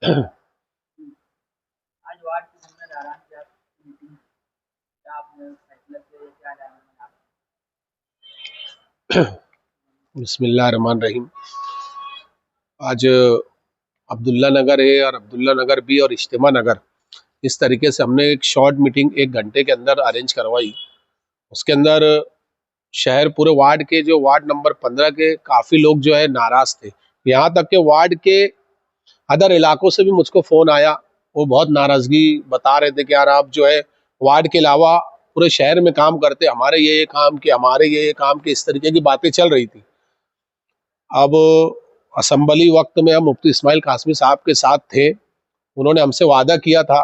आज वार्ड की जिम्मेदारान क्या मीटिंग क्या आपने फैसला किया क्या जाना बिस्मिल्लाहिर्रहमानिर्रहीम। आज अब्दुल्ला नगर है और अब्दुल्ला नगर बी और इज्तिमा नगर, इस तरीके से हमने एक शॉर्ट मीटिंग 1 घंटे के अंदर अरेंज करवाई। उसके अंदर शहर पूरे वार्ड के जो वार्ड नंबर 15 के काफ़ी लोग जो है नाराज़ थे। यहाँ तक के वार्ड के अदर इलाकों से भी मुझको फ़ोन आया, वो बहुत नाराज़गी बता रहे थे कि यार आप जो है वार्ड के अलावा पूरे शहर में काम करते, हमारे ये काम कि हमारे ये काम कि इस तरीके की बातें चल रही थी। अब असम्बली वक्त में हम मुफ्ती इस्माइल कासमी साहब के साथ थे। उन्होंने हमसे वादा किया था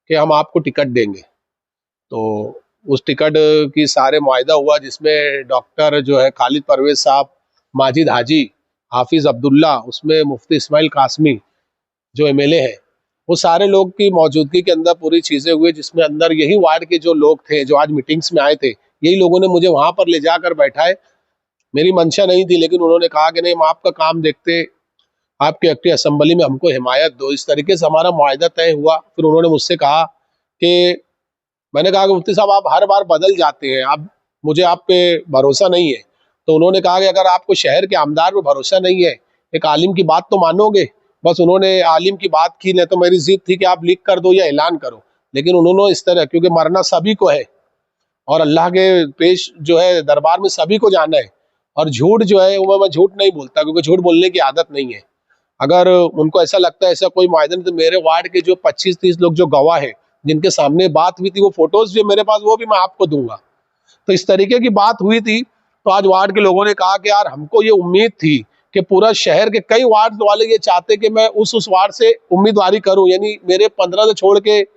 कि हम आपको टिकट देंगे। तो उस टिकट की सारे मुआहिदा हुआ, जिसमें डॉक्टर जो है खालिद परवेज साहब, माजिद हाजी, हाफिज अब्दुल्ला, उसमें मुफ्ती इस्माइल कासमी जो एमएलए है, वो सारे लोग की मौजूदगी के अंदर पूरी चीज़ें हुई, जिसमें अंदर यही वार्ड के जो लोग थे जो आज मीटिंग्स में आए थे, यही लोगों ने मुझे वहां पर ले जाकर बैठाए। मेरी मंशा नहीं थी, लेकिन उन्होंने कहा कि नहीं, हम आपका काम देखते, आपकी एक्टिव असेंबली में हमको हिमायत दो। इस तरीके से हमारा मुआहिदा तय हुआ। फिर उन्होंने मुझसे कहा कि, मैंने कहा कि मुफ्ती साहब आप हर बार बदल जाते हैं, अब मुझे आप पे भरोसा नहीं है। तो उन्होंने कहा कि अगर आपको शहर के आमदार पे भरोसा नहीं है, एक आलिम की बात तो मानोगे। बस उन्होंने आलिम की बात की, नहीं तो मेरी जिद थी कि आप लिख कर दो या ऐलान करो। लेकिन उन्होंने इस तरह, क्योंकि मरना सभी को है और अल्लाह के पेश जो है दरबार में सभी को जाना है, और झूठ जो है वो मैं झूठ नहीं बोलता, क्योंकि झूठ बोलने की आदत नहीं है। अगर उनको ऐसा लगता है ऐसा कोई मुआयदा नहीं, तो मेरे वार्ड के जो 25-30 लोग जो गवाह है, जिनके सामने बात हुई थी, वो फोटोज भी मेरे पास, वो भी मैं आपको दूंगा। तो इस तरीके की बात हुई थी। तो आज वार्ड के लोगों ने कहा कि यार हमको ये उम्मीद थी कि पूरा शहर के कई वार्ड वाले ये चाहते कि मैं उस वार्ड से उम्मीदवारी करूं, यानी मेरे 15 से छोड़ के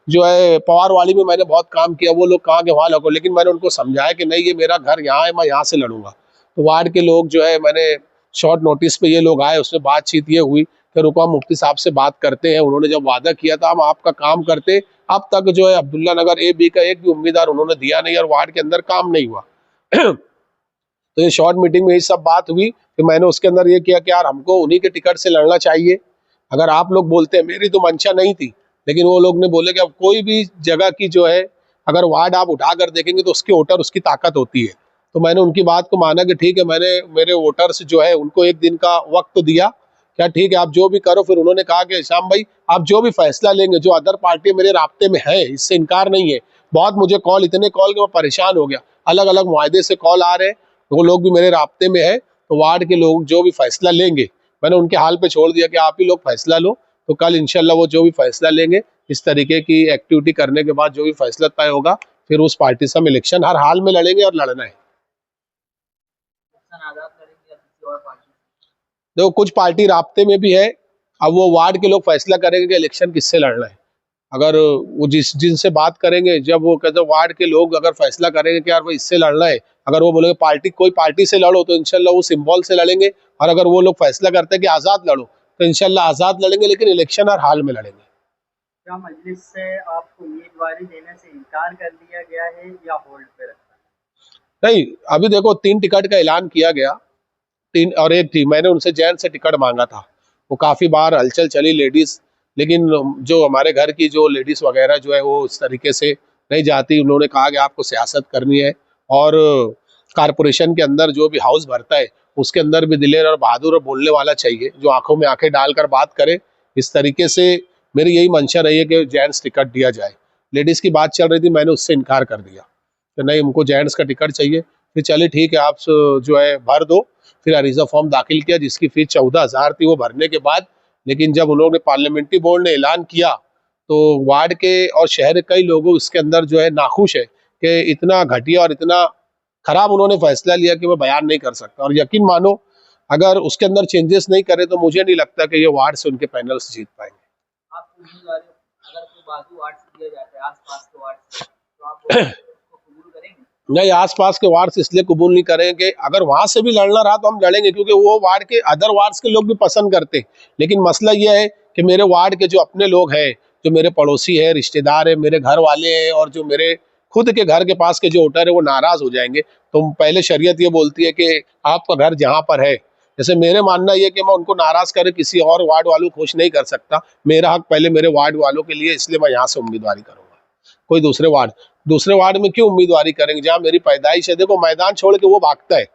जो है पवार वाली में मैंने बहुत काम किया, वो लोग कहा कि वहाँ लगो। लेकिन मैंने उनको समझाया कि नहीं, ये मेरा घर यहाँ है, मैं यहाँ से लड़ूंगा। तो वार्ड के लोग जो है, मैंने शॉर्ट नोटिस पे ये लोग आए, उसमें बातचीत ये हुई कि रुको हम मुफ्ती साहब से बात करते हैं। उन्होंने जब वादा किया था हम आपका काम करते, अब तक जो है अब्दुल्ला नगर ए बी का एक भी उम्मीदवार उन्होंने दिया नहीं और वार्ड के अंदर काम नहीं हुआ। तो ये शॉर्ट मीटिंग में ये सब बात हुई। फिर मैंने उसके अंदर ये किया कि यार हमको उन्हीं के टिकट से लड़ना चाहिए। अगर आप लोग बोलते हैं, मेरी तो मंशा नहीं थी, लेकिन वो लोग ने बोले कि अब कोई भी जगह की जो है अगर वार्ड आप उठा कर देखेंगे तो उसके वोटर, उसकी ताकत होती है। तो मैंने उनकी बात को माना कि ठीक है, मैंने मेरे वोटर्स जो है उनको एक दिन का वक्त दिया, क्या ठीक है आप जो भी करो। फिर उन्होंने कहा कि शाम भाई आप जो भी फैसला लेंगे, जो अदर पार्टी मेरे राब्ते में है, इससे इनकार नहीं है। बहुत मुझे कॉल, इतने कॉल कि मैं परेशान हो गया, अलग अलग मुआहदे से कॉल आ रहे हैं, वो लोग भी मेरे राब्ते में है। तो वार्ड के लोग जो भी फैसला लेंगे, मैंने उनके हाल पे छोड़ दिया कि आप ही लोग फैसला लो। तो कल इंशाल्लाह वो जो भी फैसला लेंगे, इस तरीके की एक्टिविटी करने के बाद जो भी फैसला तय होगा, फिर उस पार्टी से हम इलेक्शन हर हाल में लड़ेंगे और लड़ना है। आजाद करेंगे या किसी और पार्टी देखो कुछ पार्टी राब्ते में भी है, अब वो वार्ड के लोग फैसला करेंगे कि इलेक्शन किससे लड़ना है। अगर वो जिनसे बात करेंगे, जब वो कहते वार्ड के लोग अगर फैसला करेंगे कि यार भाई इससे लड़ना है, अगर वो बोलेंगे पार्टी, कोई पार्टी से लड़ो, तो इंशाल्लाह वो सिंबल से लड़ेंगे। और अगर वो लोग फैसला करते हैं कि आज़ाद लड़ो, तो इंशाल्लाह आज़ाद लड़ेंगे, लेकिन इलेक्शन हर हाल में लड़ेंगे। क्या मजलिस से आपको उम्मीदवारी देने से इनकार कर दिया गया है या होल्ड पे रखा है? नहीं, अभी देखो 3 टिकट का ऐलान किया गया, 3 और 1 थी, मैंने उनसे जैन से टिकट मांगा था। वो काफ़ी बार हलचल चली लेडीज़, लेकिन जो हमारे घर की जो लेडीज़ वगैरह जो है वो इस तरीके से नहीं जाती। उन्होंने कहा कि आपको सियासत करनी है, और कारपोरेशन के अंदर जो भी हाउस भरता है, उसके अंदर भी दिलेर और बहादुर और बोलने वाला चाहिए, जो आंखों में आंखें डालकर बात करे। इस तरीके से मेरी यही मंशा रही है कि जेंट्स टिकट दिया जाए। लेडीज़ की बात चल रही थी, मैंने उससे इनकार कर दिया कि नहीं, हमको जेंट्स का टिकट चाहिए। फिर चलिए ठीक है, आप जो है भर दो। फिर अरीजा फॉर्म दाखिल किया, जिसकी फीस 14,000 थी वो भरने के बाद। लेकिन जब उन्होंने पार्लियामेंट्री बोर्ड ने ऐलान किया, तो वार्ड के और शहर के कई लोगों इसके अंदर जो है नाखुश है कि इतना घटिया और इतना खराब उन्होंने फैसला लिया कि मैं बयान नहीं कर सकता। और यकीन मानो, अगर उसके अंदर चेंजेस नहीं करे तो मुझे नहीं लगता कि ये वार्ड से उनके पैनल से जीत पाएंगे। आपको उम्मीदवारी अगर कोई बाजू वार्ड से दिया जाता है आसपास के वार्ड से, तो आप उसको कबूल करेंगे? नहीं, आसपास के वार्ड से इसलिए कबूल नहीं करेंगे, अगर वहां से भी लड़ना रहा तो हम लड़ेंगे, क्योंकि वो वार्ड के अदर वार्ड्स के लोग भी पसंद करते हैं। लेकिन मसला ये है कि मेरे वार्ड के जो अपने लोग हैं, जो मेरे पड़ोसी है, रिश्तेदार है, मेरे घर वाले हैं, और जो मेरे खुद के घर के पास के जो वोटर है, वो नाराज हो जाएंगे। तो पहले शरीयत ये बोलती है कि आपका घर जहाँ पर है, जैसे मेरे मानना ये कि मैं उनको नाराज कर किसी और वार्ड वालों को खुश नहीं कर सकता। मेरा हक पहले मेरे वार्ड वालों के लिए, इसलिए मैं यहाँ से उम्मीदवारी करूंगा। कोई दूसरे वार्ड में क्यों उम्मीदवारी करेंगे जहाँ मेरी पैदाइश है। देखो, मैदान छोड़ के वो भागता है।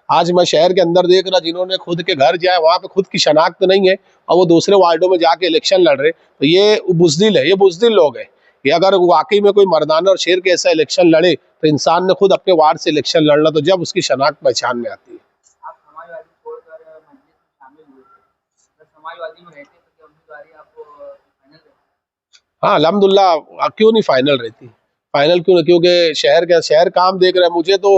आज मैं शहर के अंदर देख रहा, जिन्होंने खुद के घर जाए वहां पे खुद की शनाख्त नहीं है और वो दूसरे वार्डों में जाके इलेक्शन लड़ रहे, तो ये बुजदिल है, ये बुजदिल लोग हैं। ये अगर वाकई में कोई मर्दाना और शेर के ऐसा इलेक्शन लड़े तो इंसान ने खुद अपने वार्ड से इलेक्शन लड़ना, तो जब उसकी शनाख्त पहचान में आती है। आप समाजवादी छोड़कर मजलिस में शामिल हुए थे, अगर समाजवादी में रहते तो क्या उम्मीदवारी आपको फाइनल रहती? हाँ, अल्हम्दुलिल्लाह, क्यों नहीं फाइनल रहती। फाइनल क्यों नहीं, क्योंकि शहर काम देख रहे हैं। मुझे तो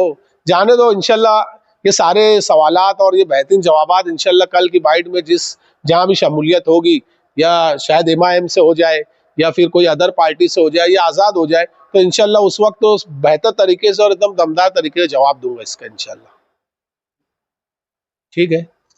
जाने दो, इंशाल्लाह ये सारे सवालात और ये बेहतरीन जवाबात इंशाल्लाह कल की बाइट में जहाँ भी शमूलियत होगी, या शायद एमआईएम से हो जाए या फिर कोई अदर पार्टी से हो जाए या आज़ाद हो जाए, तो इंशाल्लाह उस वक्त तो बेहतर तरीके से और एकदम दमदार तरीके से जवाब दूंगा इसका इंशाल्लाह। ठीक है।